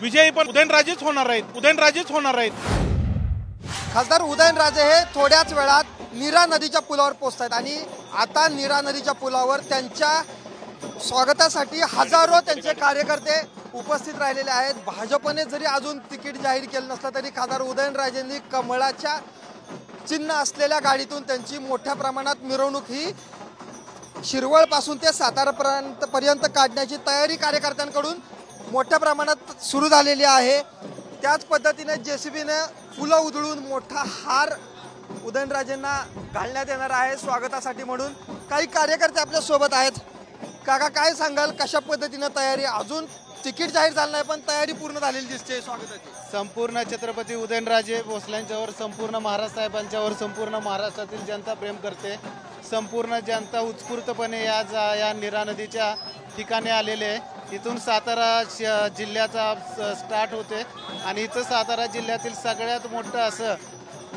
विजयी पण उदयनराजेच होणार आहेत, उदयनराजेच होणार आहेत। खासदार उदयनराजे हे थोड्याच वेळात नीरा नदीच्या पुलावर पोहोचतात आणि आता नीरा नदीच्या पुलावर त्यांच्या स्वागतासाठी हजारो त्यांचे कार्यकर्ते उपस्थित राहिलेले आहेत। भाजपने जरी अजून तिकीट जाहीर केलं नसलं तरी खासदार उदयनराजेंनी कमळाच्या चिन्ह असलेल्या गाडीतून त्यांची मोठ्या प्रमाणात मिरवणूक ही शिरवळ पासून ते सातारापर्यंत काढण्याची तयारी कार्यकर्त्यांकडून मोठ्या प्रमाणात सुरू झालेली आहे। त्याच पद्धतीने जेसीबीने फुलं उधळून मोठा हार उदयनराजेंना घालण्यात येणार आहे स्वागतासाठी म्हणून। काही कार्यकर्ते आपल्या सोबत आहेत। काका काय सांगाल, कशा पद्धतीने तयारी? अजून तिकीट जाहीर झालं नाही पण तयारी पूर्ण झालेली दिसते स्वागताची। संपूर्ण छत्रपती उदयनराजे भोसलेंच्यावर, संपूर्ण महाराज साहेबांच्यावर संपूर्ण महाराष्ट्रातील जनता प्रेम करते। संपूर्ण जनता उत्स्फूर्तपणे या नीरा नदीच्या ठिकाणी आलेले आहे। इथून सातारा जिल्ह्याचा स्टार्ट होते आणि इथं सातारा जिल्ह्यातील सगळ्यात मोठं असं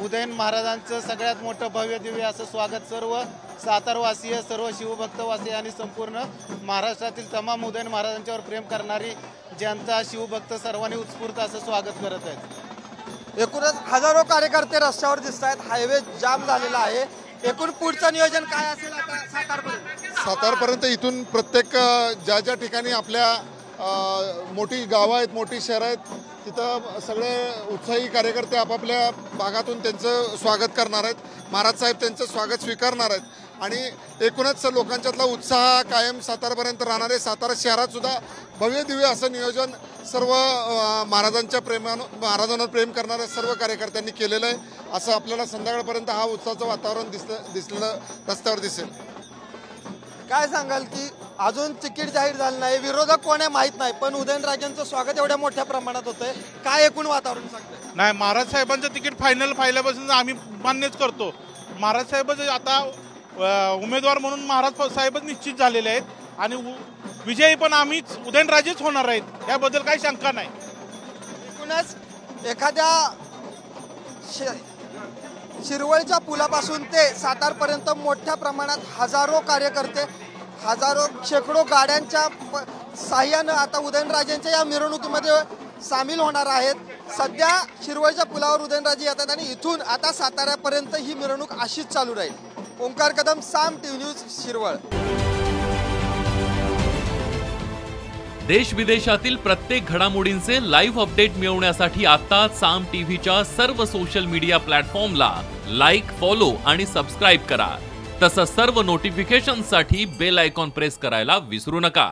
उदयन महाराजांचं सगळ्यात मोठं भव्य दिव्य असं स्वागत सर्व सातारवासीय, सर्व शिवभक्तवासीय आणि संपूर्ण महाराष्ट्रातील तमाम उदयन महाराजांच्यावर प्रेम करणारी जनता, शिवभक्त सर्वांनी उत्स्फूर्त असं स्वागत करत आहेत। एकूणच हजारो कार्यकर्ते रस्त्यावर दिसत आहेत। हायवे जाम झालेला आहे। एकूण पुढचं नियोजन काय असेल आता सातारपर्यंत? इथून प्रत्येक ज्या ज्या ठिकाणी आपल्या मोठी गावं आहेत, मोठी शहरं आहेत, तिथं सगळे उत्साही कार्यकर्ते आपापल्या भागातून त्यांचं स्वागत करणार आहेत। महाराज साहेब त्यांचं स्वागत स्वीकारणार आहेत आणि एकूणच लोकांच्यातला उत्साह कायम सातारापर्यंत राहणार आहे। सातारा शहरात सुद्धा भव्य दिव्य असं नियोजन सर्व महाराजांवर प्रेम करणाऱ्या सर्व कार्यकर्त्यांनी केलेलं आहे। असं आपल्याला संध्याकाळपर्यंत हा उत्साहाचं वातावरण दिसलं रस्त्यावर दिसेल। काय सांगाल की अजून तिकीट जाहीर झालं नाही, विरोधक कोण आहे माहित नाही, पण उदयनराजेंचं स्वागत एवढ्या मोठ्या प्रमाणात होतंय, काय एकूण वातावरण सांगतंय? नाही, महाराज साहेबांचं तिकीट फायनल पाहिल्यापासून आम्ही मान्यच करतो। महाराज साहेबच आता उमेदवार म्हणून महाराज साहेबच निश्चित झालेले आहेत आणि विजयी पण आम्हीच उदयनराजेच होणार आहेत, याबद्दल काही शंका नाही। एकूणच एखाद्या शिरवळच्या पुलापासून ते सातारपर्यंत मोठ्या प्रमाणात हजारो कार्यकर्ते, हजारो शेकडो गाड्यांच्या साह्यानं आता उदयनराजेंच्या या मिरवणुकीमध्ये सामील होणार आहेत। सध्या शिरवळच्या पुलावर उदयनराजे येतात आणि इथून आता साताऱ्यापर्यंत ही मिरवणूक अशीच चालू राहील। ओंकार कदम, साम टीव्ही न्यूज, शिरवळ। देश विदेशातील प्रत्येक घडामोडींचे लाईव्ह अपडेट मिळवण्यासाठी आता साम टीव्हीच्या सर्व सोशल मीडिया प्लॅटफॉर्मला लाईक, फॉलो आणि सबस्क्राईब करा। तसंच सर्व नोटिफिकेशनसाठी बेल आयकॉन प्रेस करायला विसरू नका।